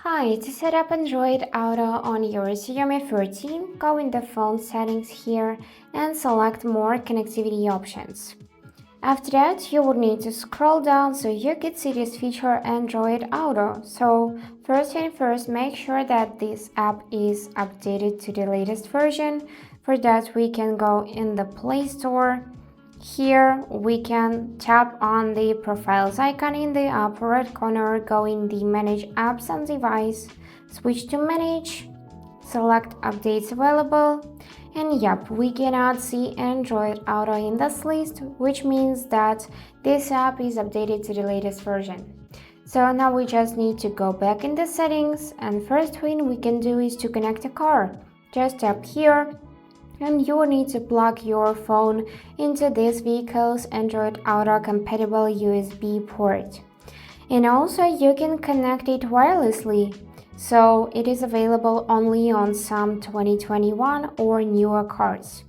Hi, to set up Android Auto on your Xiaomi 13, go in the phone settings here and select more connectivity options. After that, you will need to scroll down so you can see this feature Android Auto. So first thing first, make sure that this app is updated to the latest version. For that, we can go in the Play Store. Here we can tap on the profiles icon in the upper right corner, go in the Manage Apps and Device, switch to Manage, select Updates Available, and yep, we cannot see Android Auto in this list, which means that this app is updated to the latest version. So now we just need to go back in the settings, and first thing we can do is to connect a car. Just tap here, and you will need to plug your phone into this vehicle's Android Auto compatible USB port. And also you can connect it wirelessly, so it is available only on some 2021 or newer cars.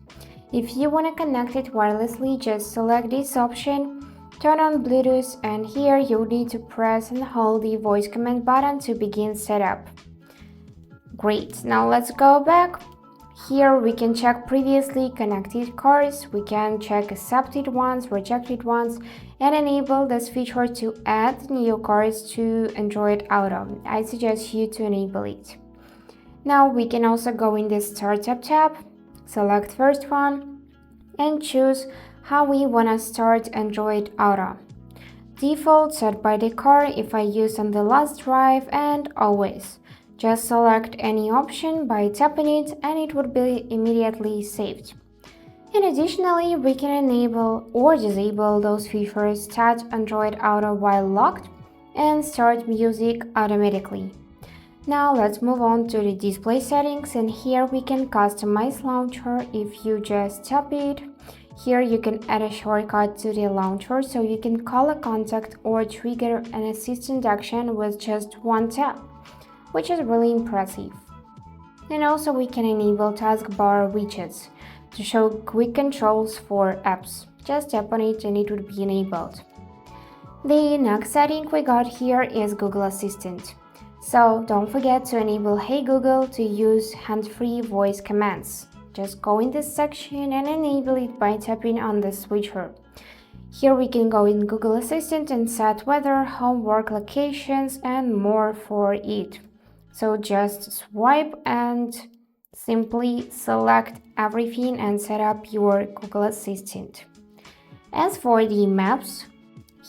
If you want to connect it wirelessly, just select this option, turn on Bluetooth, and here you'll need to press and hold the voice command button to begin setup. Great, now let's go back. Here we can check previously connected cars, we can check accepted ones, rejected ones, and enable this feature to add new cars to Android Auto. I suggest you to enable it. Now we can also go in the Startup tab, select first one, and choose how we want to start Android Auto. Default set by the car if I use on the last drive, and always. Just select any option by tapping it and it would be immediately saved. And additionally, we can enable or disable those features, touch Android Auto while locked, and start music automatically. Now let's move on to the display settings, and here we can customize launcher if you just tap it. Here you can add a shortcut to the launcher so you can call a contact or trigger an assistant action with just one tap, which is really impressive. And also we can enable taskbar widgets to show quick controls for apps. Just tap on it and it would be enabled. The next setting we got here is Google Assistant. So don't forget to enable Hey Google to use hands-free voice commands. Just go in this section and enable it by tapping on the switcher. Here we can go in Google Assistant and set weather, homework locations, and more for it. So just swipe and simply select everything and set up your Google Assistant. As for the maps,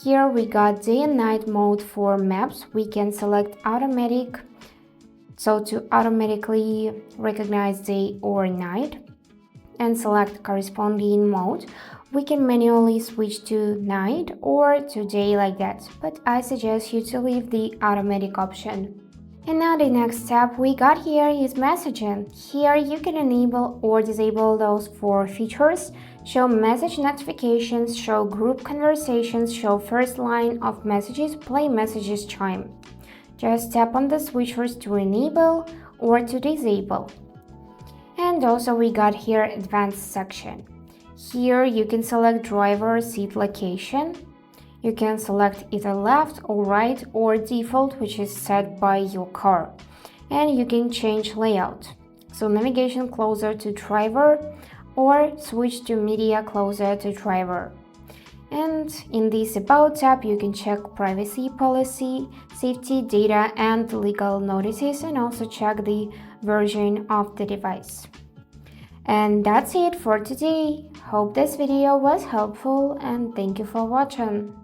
here we got day and night mode for maps. We can select automatic, so to automatically recognize day or night, and select corresponding mode. We can manually switch to night or to day like that, but I suggest you to leave the automatic option. And now the next step we got here is messaging. Here you can enable or disable those four features: show message notifications, show group conversations, show first line of messages, play messages chime. Just tap on the switchers to enable or to disable. And also we got here advanced section. Here you can select driver seat location. You can select either left or right or default, which is set by your car. And you can change layout, so navigation closer to driver or switch to media closer to driver. And in this About tab, you can check privacy policy, safety data, and legal notices, and also check the version of the device. And that's it for today. Hope this video was helpful and thank you for watching.